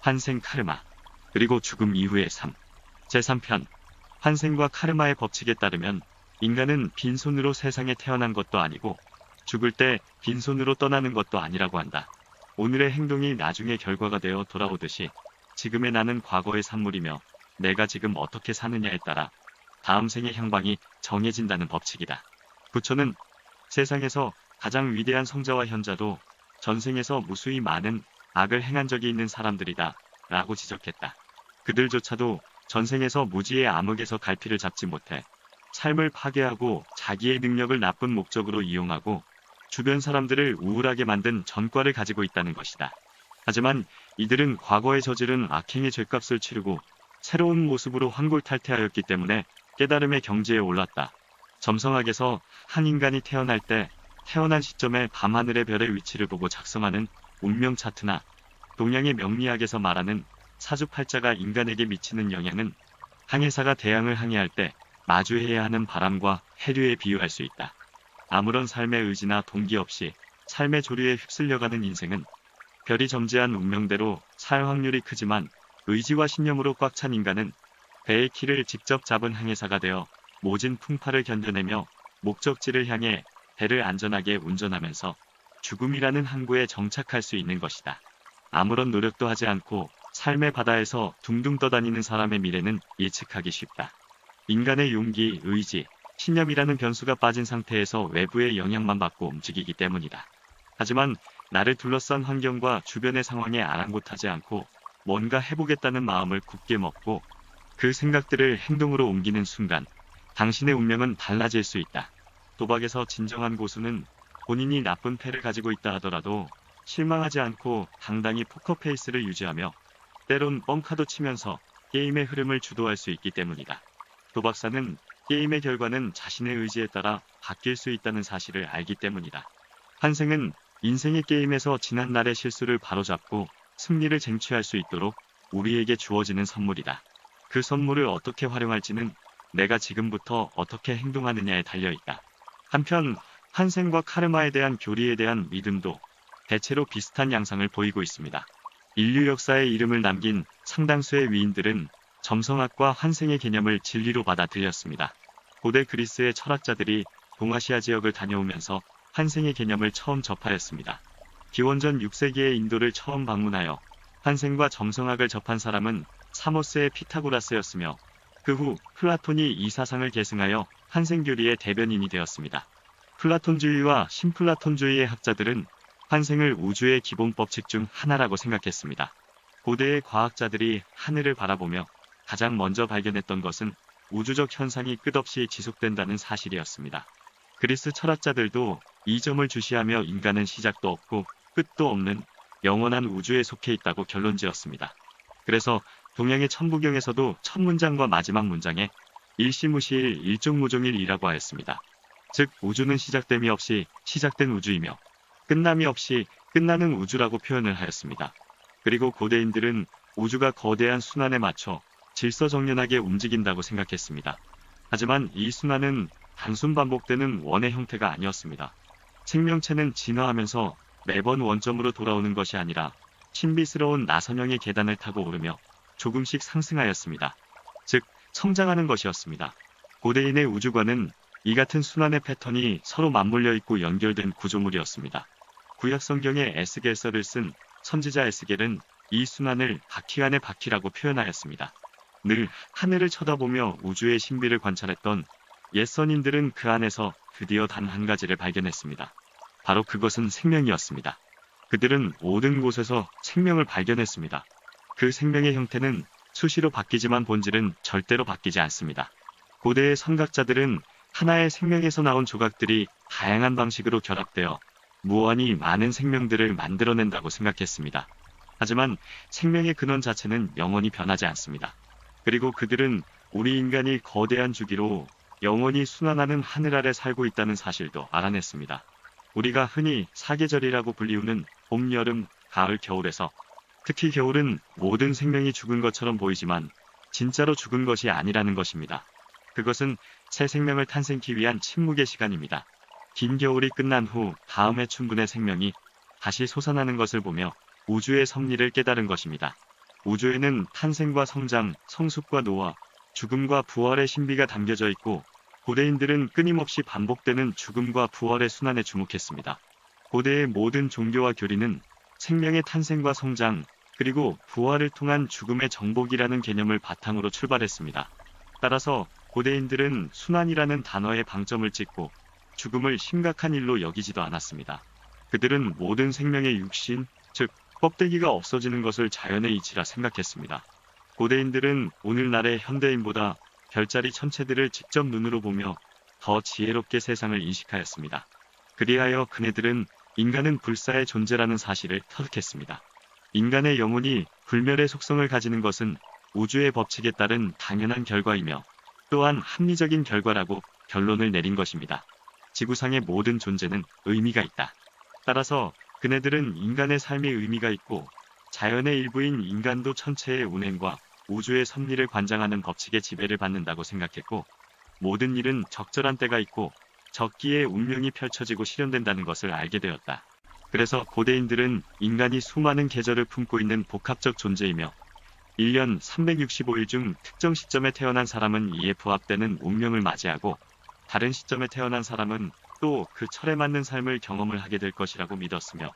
환생 카르마, 그리고 죽음 이후의 삶. 제3편, 환생과 카르마의 법칙에 따르면 인간은 빈손으로 세상에 태어난 것도 아니고 죽을 때 빈손으로 떠나는 것도 아니라고 한다. 오늘의 행동이 나중의 결과가 되어 돌아오듯이 지금의 나는 과거의 산물이며 내가 지금 어떻게 사느냐에 따라 다음 생의 향방이 정해진다는 법칙이다. 부처는 세상에서 가장 위대한 성자와 현자도 전생에서 무수히 많은 악을 행한 적이 있는 사람들이다 라고 지적했다. 그들조차도 전생에서 무지의 암흑에서 갈피를 잡지 못해 삶을 파괴하고 자기의 능력을 나쁜 목적으로 이용하고 주변 사람들을 우울하게 만든 전과를 가지고 있다는 것이다. 하지만 이들은 과거에 저지른 악행의 죗값을 치르고 새로운 모습으로 환골탈태하였기 때문에 깨달음의 경지에 올랐다. 점성학에서 한 인간이 태어날 때 태어난 시점에 밤하늘의 별의 위치를 보고 작성하는 운명 차트나 동양의 명리학에서 말하는 사주팔자가 인간에게 미치는 영향은 항해사가 대양을 항해할 때 마주해야 하는 바람과 해류에 비유할 수 있다. 아무런 삶의 의지나 동기 없이 삶의 조류에 휩쓸려가는 인생은 별이 점지한 운명대로 살 확률이 크지만 의지와 신념으로 꽉 찬 인간은 배의 키를 직접 잡은 항해사가 되어 모진 풍파를 견뎌내며 목적지를 향해 배를 안전하게 운전하면서 죽음이라는 항구에 정착할 수 있는 것이다. 아무런 노력도 하지 않고 삶의 바다에서 둥둥 떠다니는 사람의 미래는 예측하기 쉽다. 인간의 용기, 의지, 신념이라는 변수가 빠진 상태에서 외부의 영향만 받고 움직이기 때문이다. 하지만 나를 둘러싼 환경과 주변의 상황에 아랑곳하지 않고 뭔가 해보겠다는 마음을 굳게 먹고 그 생각들을 행동으로 옮기는 순간 당신의 운명은 달라질 수 있다. 도박에서 진정한 고수는 본인이 나쁜 패를 가지고 있다 하더라도 실망하지 않고 당당히 포커페이스를 유지하며 때론 뻥카도 치면서 게임의 흐름을 주도할 수 있기 때문이다. 도박사는 게임의 결과는 자신의 의지에 따라 바뀔 수 있다는 사실을 알기 때문이다. 환생은 인생의 게임에서 지난날의 실수를 바로잡고 승리를 쟁취할 수 있도록 우리에게 주어지는 선물이다. 그 선물을 어떻게 활용할지는 내가 지금부터 어떻게 행동하느냐에 달려있다. 한편 환생과 카르마에 대한 교리에 대한 믿음도 대체로 비슷한 양상을 보이고 있습니다. 인류 역사에 이름을 남긴 상당수의 위인들은 점성학과 환생의 개념을 진리로 받아들였습니다. 고대 그리스의 철학자들이 동아시아 지역을 다녀오면서 환생의 개념을 처음 접하였습니다. 기원전 6세기의 인도를 처음 방문하여 환생과 점성학을 접한 사람은 사모스의 피타고라스였으며 그 후 플라톤이 이 사상을 계승하여 환생교리의 대변인이 되었습니다. 플라톤주의와 신플라톤주의의 학자들은 환생을 우주의 기본 법칙 중 하나라고 생각했습니다. 고대의 과학자들이 하늘을 바라보며 가장 먼저 발견했던 것은 우주적 현상이 끝없이 지속된다는 사실이었습니다. 그리스 철학자들도 이 점을 주시하며 인간은 시작도 없고 끝도 없는 영원한 우주에 속해 있다고 결론지었습니다. 그래서 동양의 천부경에서도 첫 문장과 마지막 문장에 일시무시일 일종무종일이라고 하였습니다. 즉 우주는 시작됨이 없이 시작된 우주이며 끝남이 없이 끝나는 우주라고 표현을 하였습니다. 그리고 고대인들은 우주가 거대한 순환에 맞춰 질서정연하게 움직인다고 생각했습니다. 하지만 이 순환은 단순 반복되는 원의 형태가 아니었습니다. 생명체는 진화하면서 매번 원점으로 돌아오는 것이 아니라 신비스러운 나선형의 계단을 타고 오르며 조금씩 상승하였습니다. 즉 성장하는 것이었습니다. 고대인의 우주관은 이 같은 순환의 패턴이 서로 맞물려 있고 연결된 구조물이었습니다. 구약 성경에 에스겔서를 쓴 선지자 에스겔은 이 순환을 바퀴 안의 바퀴라고 표현하였습니다. 늘 하늘을 쳐다보며 우주의 신비를 관찰했던 옛 선인들은 그 안에서 드디어 단 한 가지를 발견했습니다. 바로 그것은 생명이었습니다. 그들은 모든 곳에서 생명을 발견했습니다. 그 생명의 형태는 수시로 바뀌지만 본질은 절대로 바뀌지 않습니다. 고대의 선각자들은 하나의 생명에서 나온 조각들이 다양한 방식으로 결합되어 무한히 많은 생명들을 만들어낸다고 생각했습니다. 하지만 생명의 근원 자체는 영원히 변하지 않습니다. 그리고 그들은 우리 인간이 거대한 주기로 영원히 순환하는 하늘 아래 살고 있다는 사실도 알아냈습니다. 우리가 흔히 사계절이라고 불리우는 봄, 여름, 가을, 겨울에서 특히 겨울은 모든 생명이 죽은 것처럼 보이지만 진짜로 죽은 것이 아니라는 것입니다. 그것은 새 생명을 탄생케 위한 침묵의 시간입니다. 긴 겨울이 끝난 후 다음 해 춘분의 생명이 다시 솟아나는 것을 보며 우주의 섭리를 깨달은 것입니다. 우주에는 탄생과 성장, 성숙과 노화, 죽음과 부활의 신비가 담겨져 있고 고대인들은 끊임없이 반복되는 죽음과 부활의 순환에 주목했습니다. 고대의 모든 종교와 교리는 생명의 탄생과 성장, 그리고 부활을 통한 죽음의 정복이라는 개념을 바탕으로 출발했습니다. 따라서 고대인들은 순환이라는 단어에 방점을 찍고 죽음을 심각한 일로 여기지도 않았습니다. 그들은 모든 생명의 육신, 즉 껍데기가 없어지는 것을 자연의 이치라 생각했습니다. 고대인들은 오늘날의 현대인보다 별자리 천체들을 직접 눈으로 보며 더 지혜롭게 세상을 인식하였습니다. 그리하여 그네들은 인간은 불사의 존재라는 사실을 터득했습니다. 인간의 영혼이 불멸의 속성을 가지는 것은 우주의 법칙에 따른 당연한 결과이며 또한 합리적인 결과라고 결론을 내린 것입니다. 지구상의 모든 존재는 의미가 있다. 따라서 그네들은 인간의 삶에 의미가 있고 자연의 일부인 인간도 천체의 운행과 우주의 섭리를 관장하는 법칙의 지배를 받는다고 생각했고 모든 일은 적절한 때가 있고 적기에 운명이 펼쳐지고 실현된다는 것을 알게 되었다. 그래서 고대인들은 인간이 수많은 계절을 품고 있는 복합적 존재이며 1년 365일 중 특정 시점에 태어난 사람은 이에 부합되는 운명을 맞이하고 다른 시점에 태어난 사람은 또 그 철에 맞는 삶을 경험을 하게 될 것이라고 믿었으며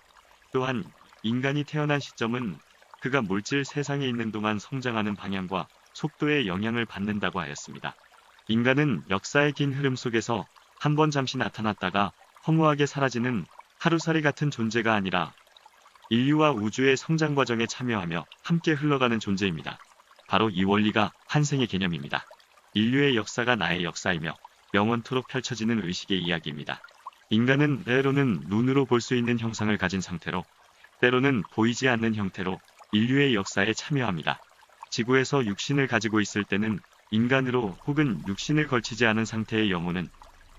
또한 인간이 태어난 시점은 그가 물질 세상에 있는 동안 성장하는 방향과 속도에 영향을 받는다고 하였습니다. 인간은 역사의 긴 흐름 속에서 한 번 잠시 나타났다가 허무하게 사라지는 하루살이 같은 존재가 아니라 인류와 우주의 성장 과정에 참여하며 함께 흘러가는 존재입니다. 바로 이 원리가 환생의 개념입니다. 인류의 역사가 나의 역사이며 영원토록 펼쳐지는 의식의 이야기입니다. 인간은 때로는 눈으로 볼 수 있는 형상을 가진 상태로 때로는 보이지 않는 형태로 인류의 역사에 참여합니다. 지구에서 육신을 가지고 있을 때는 인간으로 혹은 육신을 걸치지 않은 상태의 영혼은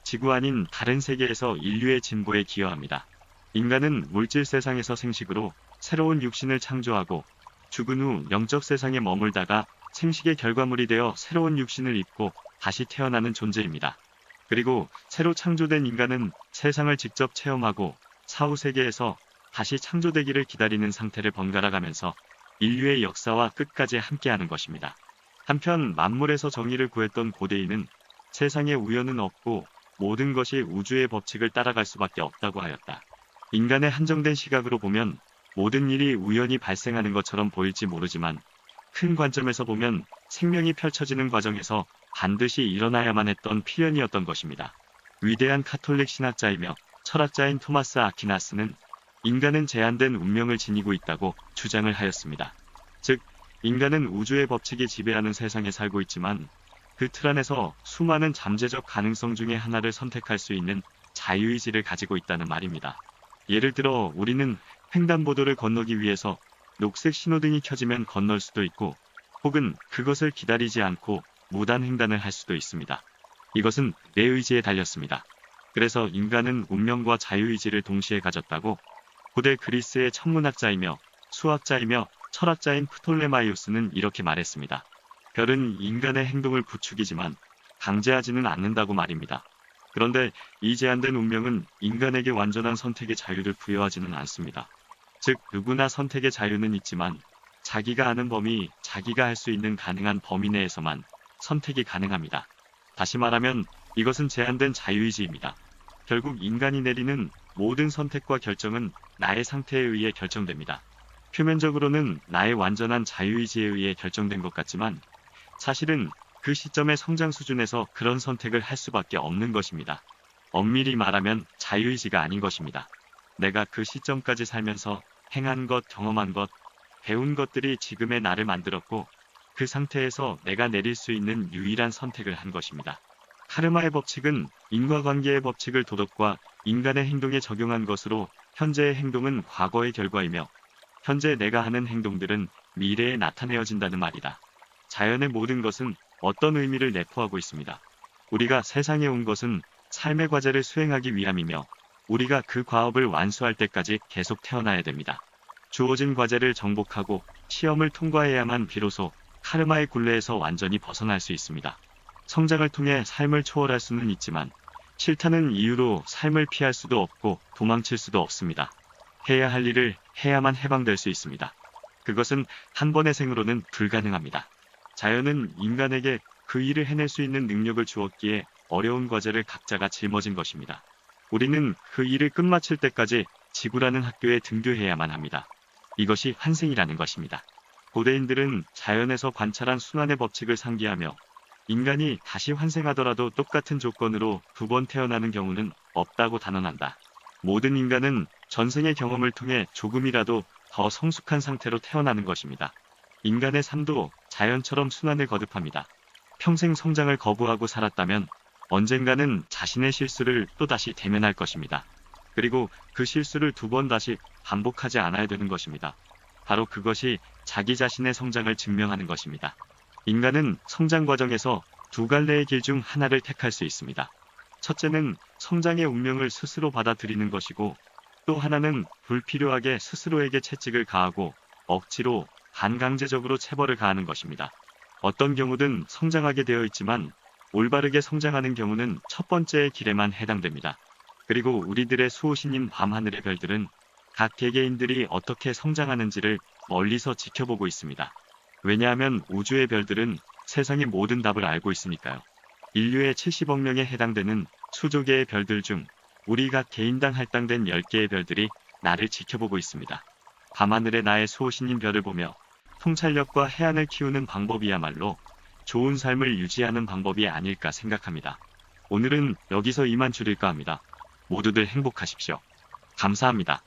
지구 아닌 다른 세계에서 인류의 진보에 기여합니다. 인간은 물질 세상에서 생식으로 새로운 육신을 창조하고 죽은 후 영적 세상에 머물다가 생식의 결과물이 되어 새로운 육신을 입고 다시 태어나는 존재입니다. 그리고 새로 창조된 인간은 세상을 직접 체험하고 사후 세계에서 다시 창조되기를 기다리는 상태를 번갈아 가면서 인류의 역사와 끝까지 함께하는 것입니다. 한편 만물에서 정의를 구했던 고대인은 세상에 우연은 없고 모든 것이 우주의 법칙을 따라갈 수밖에 없다고 하였다. 인간의 한정된 시각으로 보면 모든 일이 우연히 발생하는 것처럼 보일지 모르지만 큰 관점에서 보면 생명이 펼쳐지는 과정에서 반드시 일어나야만 했던 필연이었던 것입니다. 위대한 카톨릭 신학자이며 철학자인 토마스 아퀴나스는 인간은 제한된 운명을 지니고 있다고 주장을 하였습니다. 즉, 인간은 우주의 법칙이 지배하는 세상에 살고 있지만 그 틀 안에서 수많은 잠재적 가능성 중에 하나를 선택할 수 있는 자유의지를 가지고 있다는 말입니다. 예를 들어 우리는 횡단보도를 건너기 위해서 녹색 신호등이 켜지면 건널 수도 있고 혹은 그것을 기다리지 않고 무단 횡단을 할 수도 있습니다. 이것은 내 의지에 달렸습니다. 그래서 인간은 운명과 자유의지를 동시에 가졌다고 고대 그리스의 천문학자이며 수학자이며 철학자인 프톨레마이오스는 이렇게 말했습니다. 별은 인간의 행동을 부추기지만 강제하지는 않는다고 말입니다. 그런데 이 제한된 운명은 인간에게 완전한 선택의 자유를 부여하지는 않습니다. 즉, 누구나 선택의 자유는 있지만 자기가 아는 범위, 자기가 할 수 있는 가능한 범위 내에서만 선택이 가능합니다. 다시 말하면 이것은 제한된 자유의지입니다. 결국 인간이 내리는 모든 선택과 결정은 나의 상태에 의해 결정됩니다. 표면적으로는 나의 완전한 자유의지에 의해 결정된 것 같지만 사실은 그 시점의 성장 수준에서 그런 선택을 할 수밖에 없는 것입니다. 엄밀히 말하면 자유의지가 아닌 것입니다. 내가 그 시점까지 살면서 행한 것, 경험한 것, 배운 것들이 지금의 나를 만들었고 그 상태에서 내가 내릴 수 있는 유일한 선택을 한 것입니다. 카르마의 법칙은 인과관계의 법칙을 도덕과 인간의 행동에 적용한 것으로 현재의 행동은 과거의 결과이며 현재 내가 하는 행동들은 미래에 나타내어진다는 말이다. 자연의 모든 것은 어떤 의미를 내포하고 있습니다. 우리가 세상에 온 것은 삶의 과제를 수행하기 위함이며 우리가 그 과업을 완수할 때까지 계속 태어나야 됩니다. 주어진 과제를 정복하고 시험을 통과해야만 비로소 카르마의 굴레에서 완전히 벗어날 수 있습니다. 성장을 통해 삶을 초월할 수는 있지만 싫다는 이유로 삶을 피할 수도 없고 도망칠 수도 없습니다. 해야 할 일을 해야만 해방될 수 있습니다. 그것은 한 번의 생으로는 불가능합니다. 자연은 인간에게 그 일을 해낼 수 있는 능력을 주었기에 어려운 과제를 각자가 짊어진 것입니다. 우리는 그 일을 끝마칠 때까지 지구라는 학교에 등교해야만 합니다. 이것이 환생이라는 것입니다. 고대인들은 자연에서 관찰한 순환의 법칙을 상기하며 인간이 다시 환생하더라도 똑같은 조건으로 두 번 태어나는 경우는 없다고 단언한다. 모든 인간은 전생의 경험을 통해 조금이라도 더 성숙한 상태로 태어나는 것입니다. 인간의 삶도 자연처럼 순환을 거듭합니다. 평생 성장을 거부하고 살았다면 언젠가는 자신의 실수를 또다시 대면할 것입니다. 그리고 그 실수를 두 번 다시 반복하지 않아야 되는 것입니다. 바로 그것이 자기 자신의 성장을 증명하는 것입니다. 인간은 성장 과정에서 두 갈래의 길 중 하나를 택할 수 있습니다. 첫째는 성장의 운명을 스스로 받아들이는 것이고, 또 하나는 불필요하게 스스로에게 채찍을 가하고 억지로 반강제적으로 체벌을 가하는 것입니다. 어떤 경우든 성장하게 되어 있지만 올바르게 성장하는 경우는 첫 번째의 길에만 해당됩니다. 그리고 우리들의 수호신인 밤하늘의 별들은 각 개개인들이 어떻게 성장하는지를 멀리서 지켜보고 있습니다. 왜냐하면 우주의 별들은 세상의 모든 답을 알고 있으니까요. 인류의 70억 명에 해당되는 수조 개의 별들 중 우리가 개인당 할당된 10개의 별들이 나를 지켜보고 있습니다. 밤하늘의 나의 수호신인 별을 보며 통찰력과 해안을 키우는 방법이야말로 좋은 삶을 유지하는 방법이 아닐까 생각합니다. 오늘은 여기서 이만 줄일까 합니다. 모두들 행복하십시오. 감사합니다.